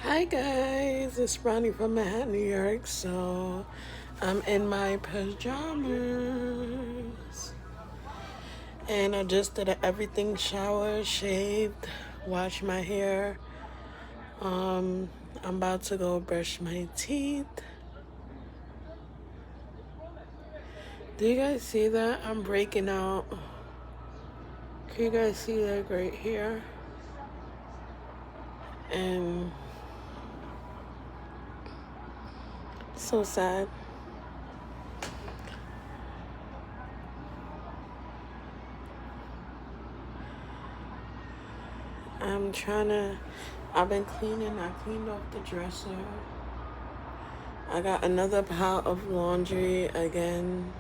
Hi guys, it's Brownie from Manhattan, New York. So I'm in my pajamas and I just did a everything shower, shaved, washed my hair. I'm about to go brush my teeth. Do you guys see that? I'm breaking out. Can you guys see that right here? And so sad. I've been cleaning. I cleaned off the dresser. I got another pile of laundry again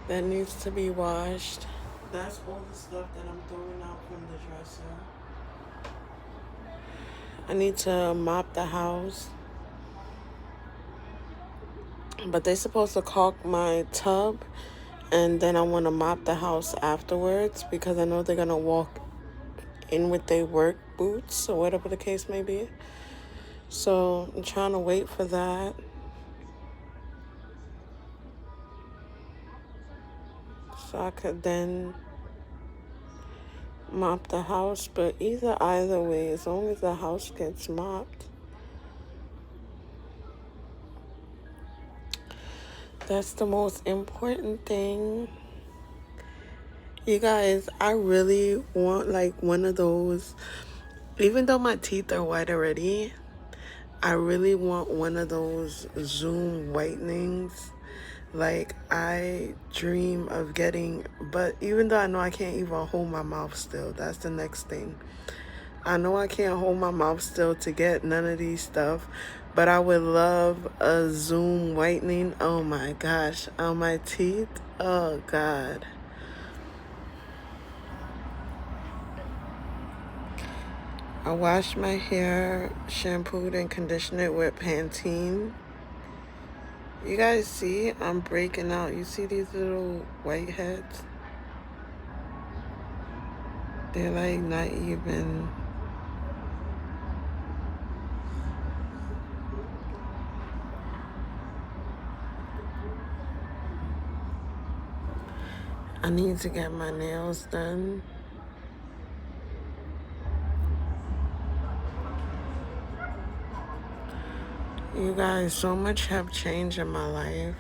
that needs to be washed. That's all the stuff that I'm throwing out from the dresser. I need to mop the house. But they're supposed to caulk my tub and then I want to mop the house afterwards because I know they're going to walk in with their work boots or whatever the case may be. So I'm trying to wait for that. So I could then mop the house. But either way, as long as the house gets mopped, that's the most important thing. You guys, I really want like one of those, even though my teeth are white already, I really want one of those Zoom whitenings. Like I dream of getting, but even though I know I can't even hold my mouth still, that's the next thing. I know I can't hold my mouth still to get none of these stuff, but I would love a Zoom whitening. Oh my gosh, on my teeth. Oh God. I washed my hair, shampooed and conditioned it with Pantene. You guys see, I'm breaking out. You see these little white heads? They're like not even. I need to get my nails done. You guys, so much have changed in my life.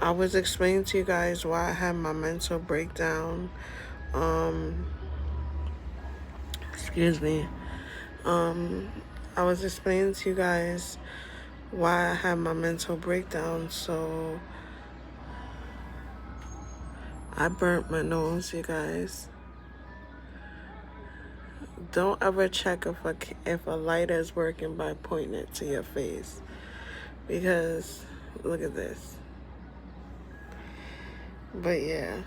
I was explaining to you guys why I had my mental breakdown. Excuse me. I was explaining to you guys why I had my mental breakdown. So I burnt my nose, you guys. Don't ever check if a lighter is working by pointing it to your face. Because look at this. But yeah.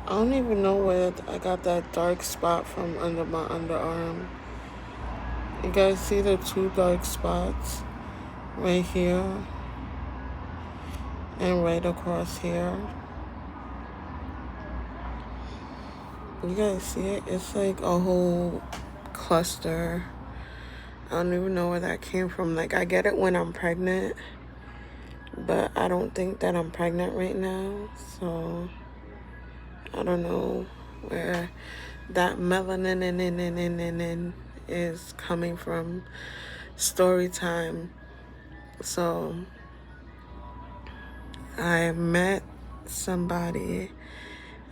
I don't even know where I got that dark spot from under my underarm. You guys see the two dark spots right here and right across here? You guys see it? It's like a whole cluster. I don't even know where that came from. Like, I get it when I'm pregnant, but I don't think that I'm pregnant right now. So I don't know where that melanin is coming from. Story time. So I met somebody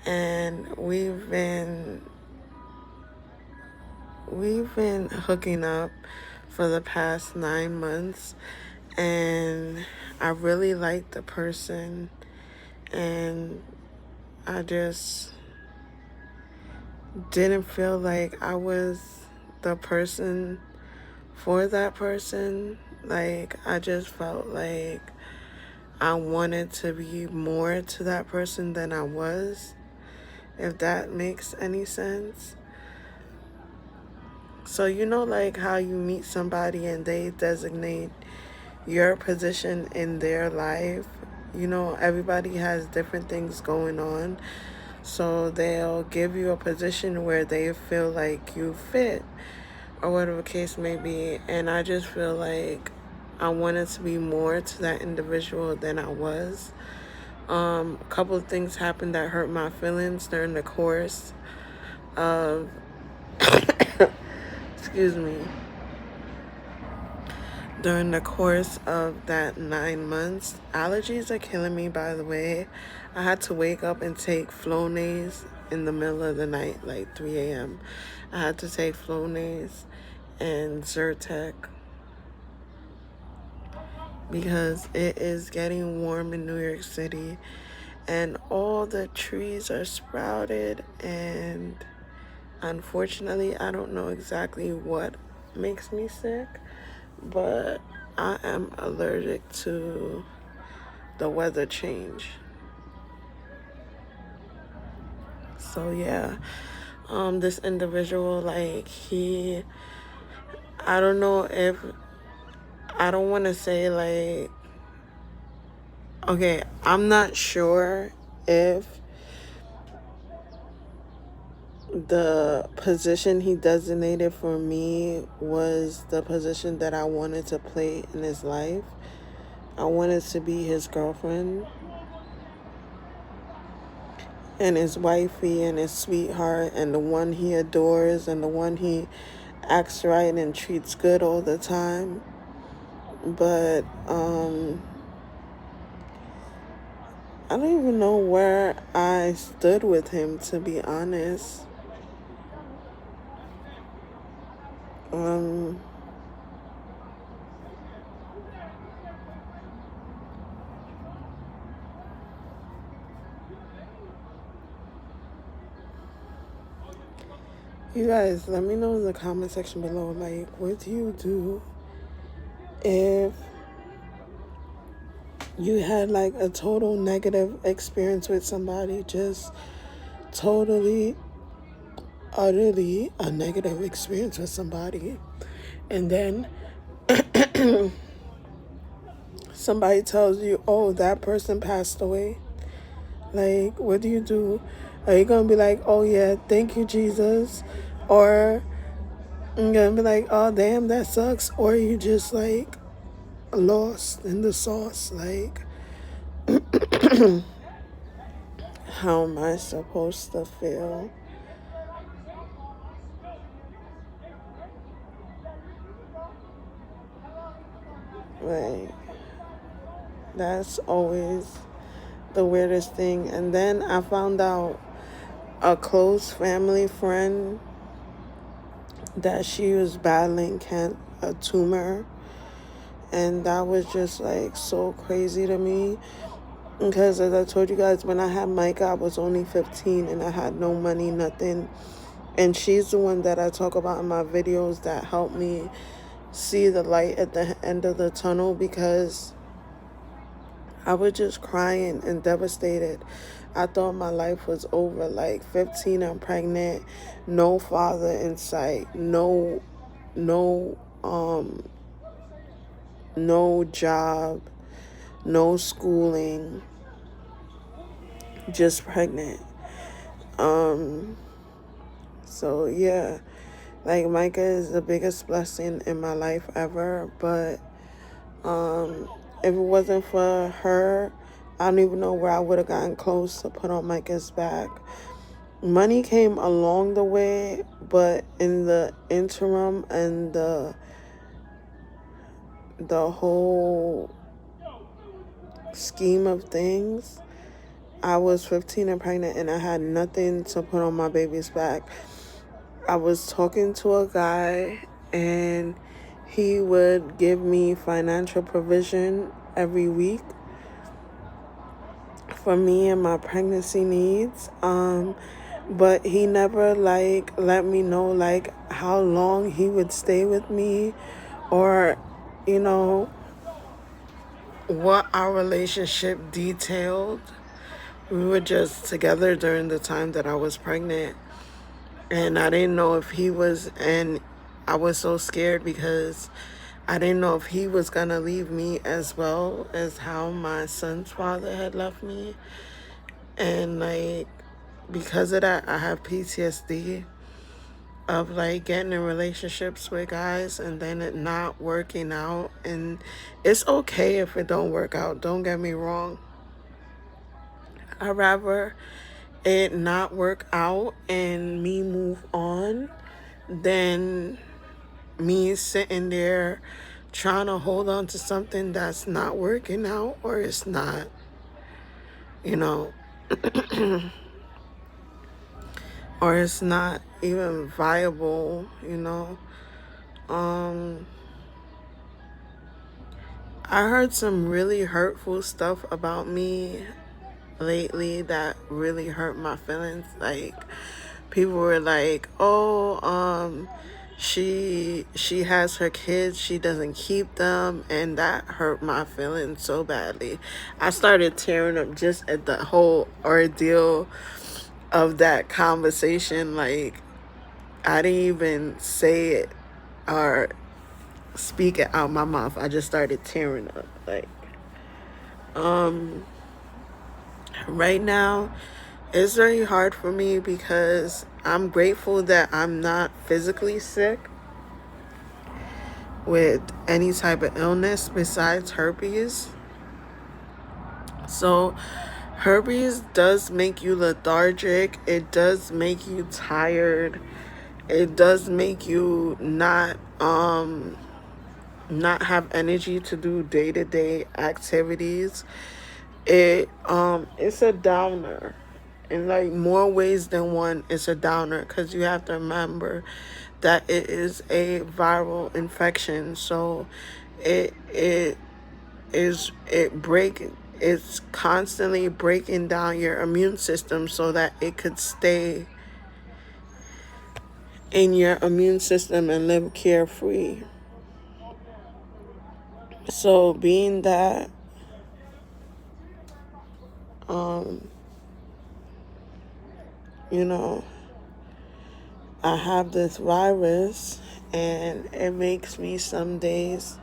and we've been hooking up for the past 9 months, and I really like the person, and I just didn't feel like I was the person for that person. Like, I just felt like I wanted to be more to that person than I was, if that makes any sense. So you know, like how you meet somebody and they designate your position in their life you know, everybody has different things going on. So they'll give you a position where they feel like you fit or whatever the case may be. And I just feel like I wanted to be more to that individual than I was. A couple of things happened that hurt my feelings during the course of, excuse me, during the course of that 9 months. Allergies are killing me, by the way. I had to wake up and take Flonase in the middle of the night, like 3 a.m. I had to take Flonase and Zyrtec because it is getting warm in New York City and all the trees are sprouted, and unfortunately I don't know exactly what makes me sick, but I am allergic to the weather change. So yeah, this individual, like, I don't know if, I don't want to say like, okay, I'm not sure if the position he designated for me was the position that I wanted to play in his life. I wanted to be his girlfriend and his wifey and his sweetheart and the one he adores and the one he acts right and treats good all the time. But I don't even know where I stood with him, to be honest. You guys, let me know in the comment section below, like, what do you do if you had like a total negative experience with somebody, just totally, utterly a negative experience with somebody, and then somebody tells you, oh, that person passed away? Like, what do you do? Are you gonna be like, oh yeah, thank you, Jesus? Or you're gonna be like, oh damn, that sucks? Or you just like lost in the sauce, like, how am I supposed to feel? Like, that's always the weirdest thing. And then I found out a close family friend that she was battling a tumor, and that was just like so crazy to me, because as I told you guys, when I had Micah, I was only 15 and I had no money, nothing. And she's the one that I talk about in my videos that helped me see the light at the end of the tunnel, because I was just crying and devastated. I thought my life was over. Like, 15, I'm pregnant, no father in sight, no job, no schooling, just pregnant. So yeah, like, Micah is the biggest blessing in my life ever, but if it wasn't for her, I don't even know where I would have gotten close to put on Micah's back. Money came along the way, but in the interim and the whole scheme of things, I was 15 and pregnant and I had nothing to put on my baby's back. I was talking to a guy and he would give me financial provision every week for me and my pregnancy needs. But he never like let me know like how long he would stay with me, or, you know, what our relationship detailed. We were just together during the time that I was pregnant, and I didn't know if he was, and I was so scared because I didn't know if he was gonna leave me as well as how my son's father had left me. And like, because of that, I have PTSD of like getting in relationships with guys and then it not working out. And it's okay if it don't work out, don't get me wrong. I'd rather it not work out and me move on than me sitting there trying to hold on to something that's not working out, or it's not, you know, or it's not even viable, you know. I heard some really hurtful stuff about me lately that really hurt my feelings. Like, people were like, "Oh, she has her kids, she doesn't keep them," and that hurt my feelings so badly. I started tearing up just at the whole ordeal of that conversation. Like, I didn't even say it or speak it out my mouth. I just started tearing up. Like, right now, it's very hard for me because I'm grateful that I'm not physically sick with any type of illness besides herpes. So herpes does make you lethargic. It does make you tired. It does make you not have energy to do day-to-day activities. It's a downer. In like more ways than one, it's a downer, because you have to remember that it is a viral infection. So it's constantly breaking down your immune system so that it could stay in your immune system and live carefree. So being that you know, I have this virus, and it makes me some days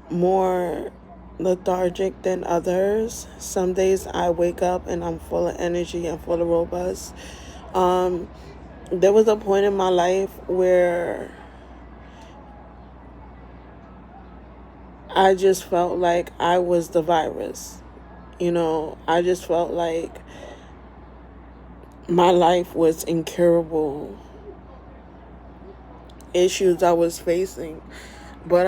more lethargic than others. Some days I wake up and I'm full of energy and full of robust. There was a point in my life where I just felt like I was the virus. You know, I just felt like my life was incurable issues I was facing. But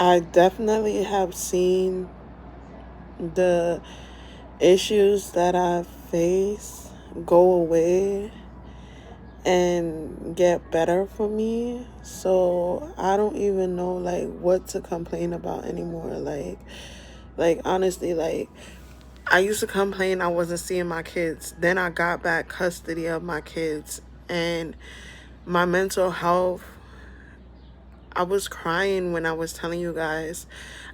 I definitely have seen the issues that I face go away and get better for me. So I don't even know like what to complain about anymore. Like honestly, like, I used to complain I wasn't seeing my kids. Then I got back custody of my kids, and my mental health, I was crying when I was telling you guys.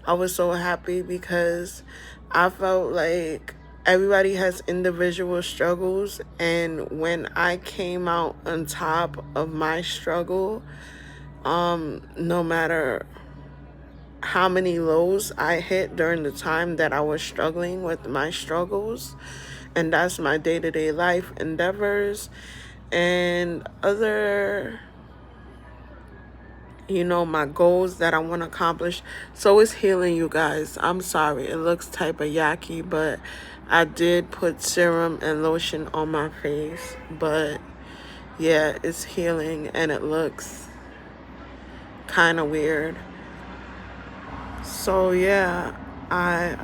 I was so happy because I felt like everybody has individual struggles, and when I came out on top of my struggle, no matter how many lows I hit during the time that I was struggling with my struggles, and that's my day-to-day life endeavors and other, my goals that I want to accomplish. So it's healing, you guys. I'm sorry, it looks type of yucky, but I did put serum and lotion on my face. But yeah, it's healing, and it looks kind of weird. So yeah, I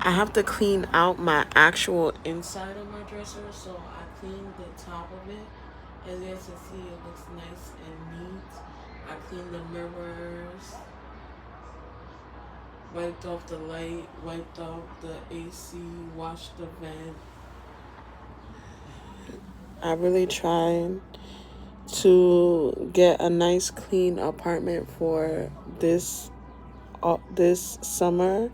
have to clean out my actual inside of my dresser, so I cleaned the top of it. As you guys can see, it looks nice and neat. I cleaned the mirrors, wiped off the light, wiped off the AC, washed the vent. I really tried to get a nice clean apartment for this summer.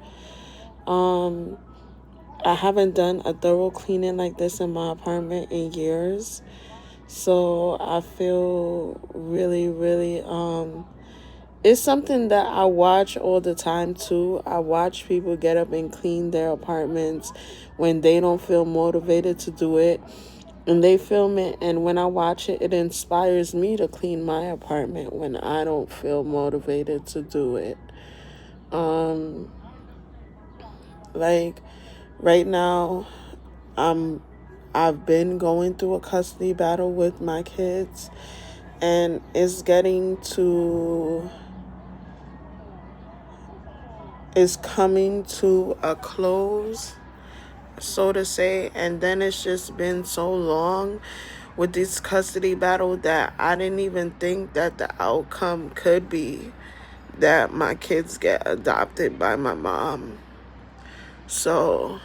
I haven't done a thorough cleaning like this in my apartment in years. So I feel really, really, it's something that I watch all the time too. I watch people get up and clean their apartments when they don't feel motivated to do it. And they film it, and when I watch it, it inspires me to clean my apartment when I don't feel motivated to do it. Like right now, I've been going through a custody battle with my kids, and it's coming to a close, so to say. And then it's just been so long with this custody battle that I didn't even think that the outcome could be that my kids get adopted by my mom. So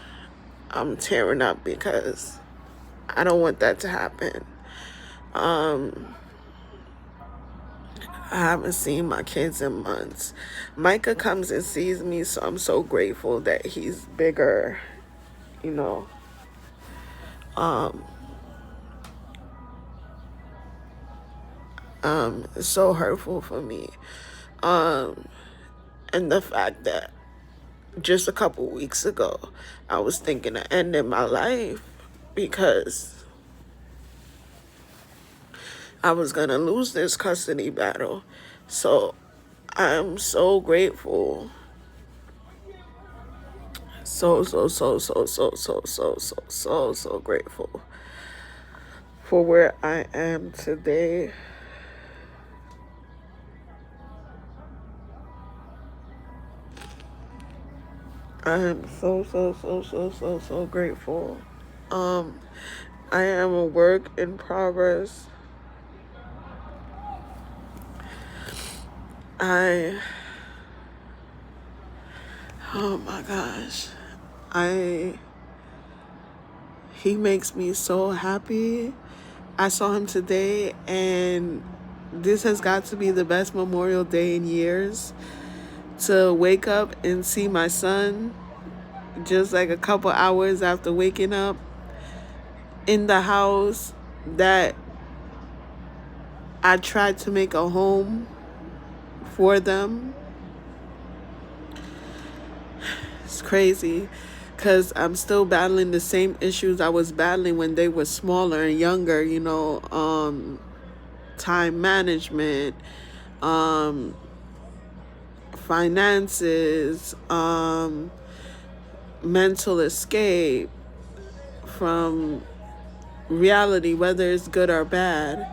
I'm tearing up because I don't want that to happen. I haven't seen my kids in months. Micah comes and sees me, so I'm so grateful that he's bigger, you know. It's so hurtful for me. And the fact that just a couple weeks ago, I was thinking of ending my life because I was going to lose this custody battle. So I'm so grateful. So grateful for where I am today. I am so grateful. I am a work in progress. Oh my gosh. He makes me so happy. I saw him today, and this has got to be the best Memorial Day in years. To wake up and see my son just like a couple hours after waking up in the house that I tried to make a home for them. It's crazy because I'm still battling the same issues I was battling when they were smaller and younger, you know, time management, finances, mental escape from reality, whether it's good or bad.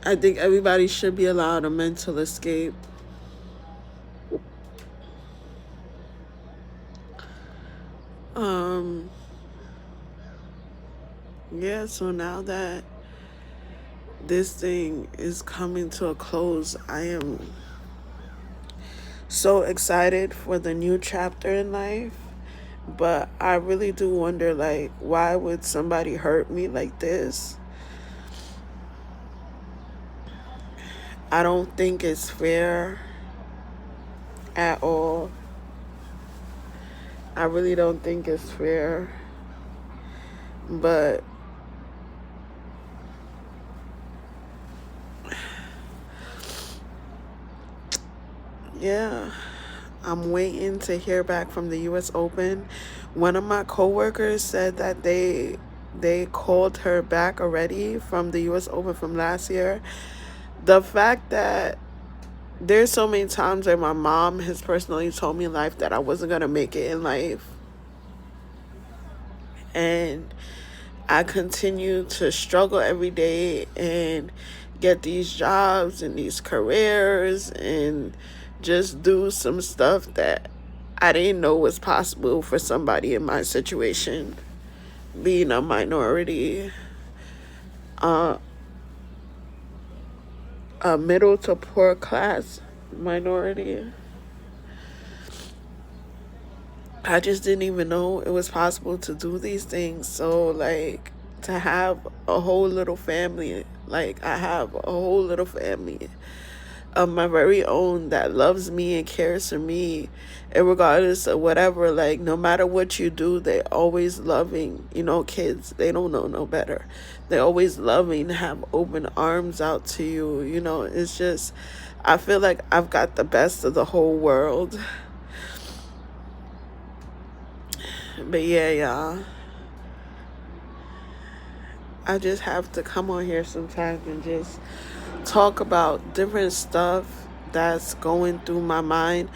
I think everybody should be allowed a mental escape. Yeah, so now that this thing is coming to a close, I am so excited for the new chapter in life. But I really do wonder, like, why would somebody hurt me like this? I don't think it's fair at all. I really don't think it's fair. But yeah, I'm waiting to hear back from the U.S. Open. One of my coworkers said that they called her back already from the U.S. Open from last year. The fact that there's so many times where my mom has personally told me in life that I wasn't going to make it in life. And I continue to struggle every day and get these jobs and these careers and just do some stuff that I didn't know was possible for somebody in my situation, being a minority, a middle to poor class minority. I just didn't even know it was possible to do these things. So, like, to have a whole little family, like, I have a whole little family of my very own that loves me and cares for me, and regardless of whatever, like no matter what you do, they always loving. You know, kids, they don't know no better. They always loving, have open arms out to you. You know, it's just, I feel like I've got the best of the whole world. But yeah, y'all, I just have to come on here sometimes and just talk about different stuff that's going through my mind.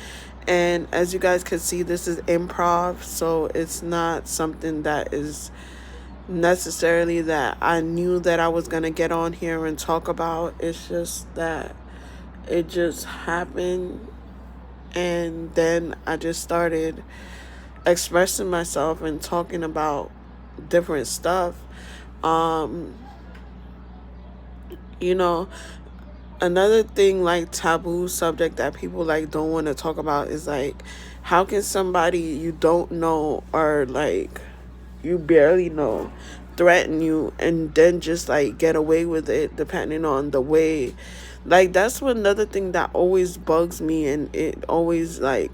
And as you guys can see, this is improv, so it's not something that is necessarily that I knew that I was going to get on here and talk about. It's just that it just happened, and then I just started expressing myself and talking about different stuff. You know, another thing, like taboo subject that people like don't want to talk about is like, how can somebody you don't know or like you barely know threaten you and then just like get away with it, depending on the way. Like that's another thing that always bugs me, and it always like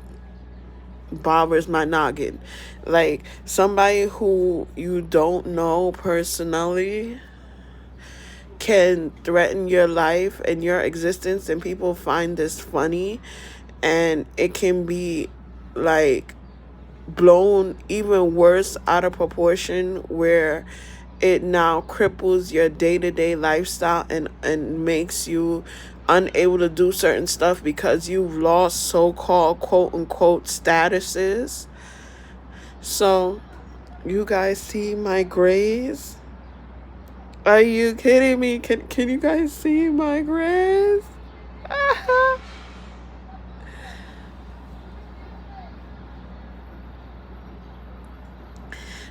bothers my noggin. Like somebody who you don't know personally can threaten your life and your existence, and people find this funny, and it can be like blown even worse out of proportion, where it now cripples your day-to-day lifestyle and makes you unable to do certain stuff because you've lost so-called quote-unquote statuses. So you guys see my grays? Are you kidding me? Can you guys see my grays?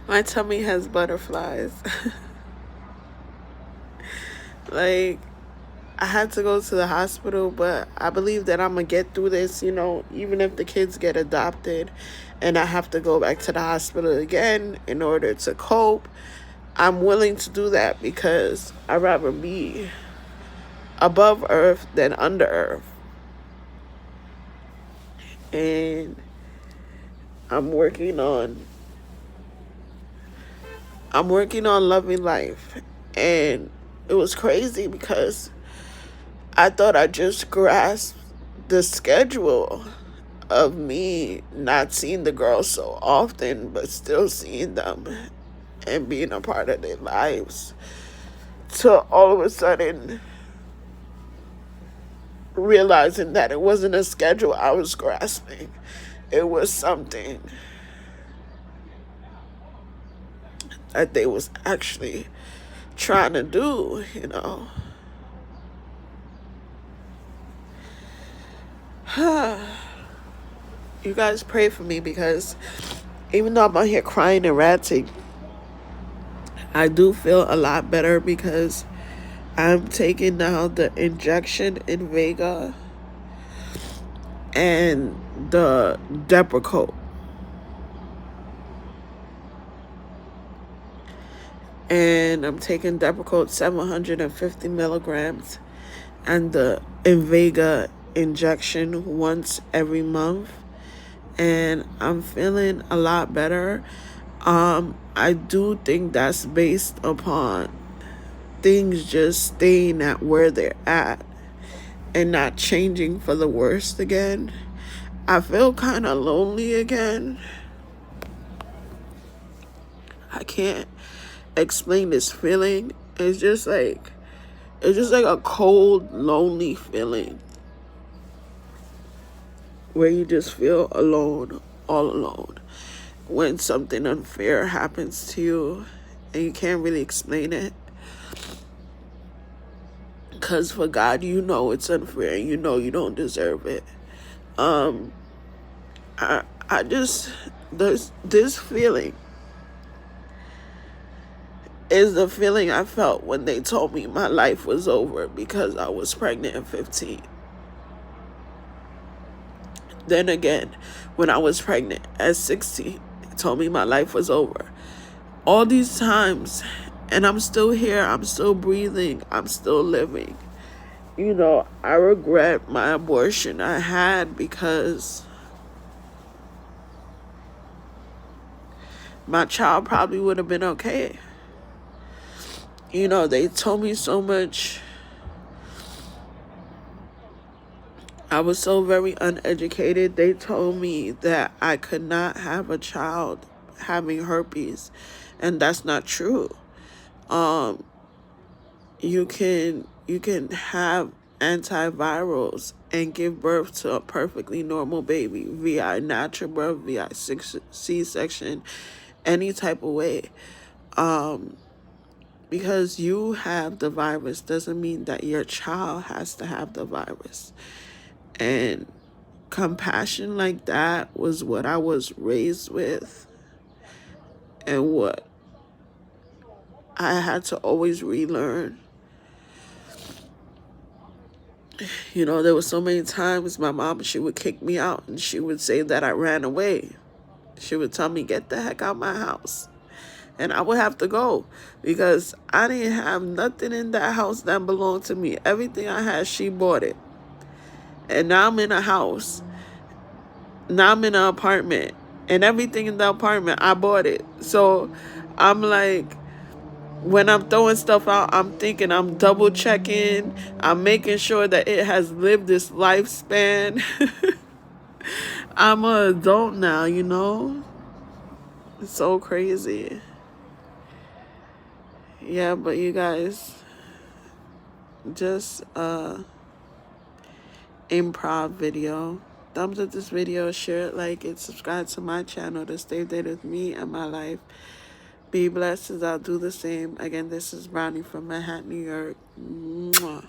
My tummy has butterflies. Like, I had to go to the hospital, but I believe that I'm going to get through this, you know, even if the kids get adopted and I have to go back to the hospital again in order to cope. I'm willing to do that because I'd rather be above earth than under earth. And I'm working on loving life. And it was crazy because I thought I just grasped the schedule of me not seeing the girls so often, but still seeing them and being a part of their lives, to all of a sudden realizing that it wasn't a schedule I was grasping. It was something that they was actually trying to do, you know. You guys pray for me, because even though I'm out here crying and ranting, I do feel a lot better because I'm taking now the injection in Vega and the Depakote. And I'm taking Depakote 750 milligrams and the Invega injection once every month. And I'm feeling a lot better. I do think that's based upon things just staying at where they're at and not changing for the worst again. I feel kind of lonely again. I can't explain this feeling. It's just like a cold, lonely feeling where you just feel alone, all alone, when something unfair happens to you and you can't really explain it. Because for God, you know it's unfair and you know you don't deserve it. I just, this feeling is the feeling I felt when they told me my life was over because I was pregnant at 15. Then again, when I was pregnant at 16, they told me my life was over. All these times, and I'm still here, I'm still breathing, I'm still living. you know, I regret my abortion I had because my child probably would have been okay. You know, they told me so much. I was so very uneducated. They told me that I could not have a child having herpes, and that's not true. You can have antivirals and give birth to a perfectly normal baby via natural birth, via C-section, any type of way. Because you have the virus doesn't mean that your child has to have the virus. And compassion like that was what I was raised with, and what I had to always relearn. You know, there were so many times my mom, she would kick me out and she would say that I ran away. She would tell me, get the heck out of my house. And I would have to go because I didn't have nothing in that house that belonged to me. Everything I had, she bought it. And now I'm in a house. Now I'm in an apartment. And everything in the apartment, I bought it. So I'm like, when I'm throwing stuff out, I'm thinking, I'm double checking. I'm making sure that it has lived this lifespan. I'm an adult now, you know? It's so crazy. Yeah, but you guys, just improv video. Thumbs up this video, share it, like it, subscribe to my channel to stay updated with me and my life. Be blessed as I'll do the same. Again, this is Brownie from Manhattan, New York. Mwah.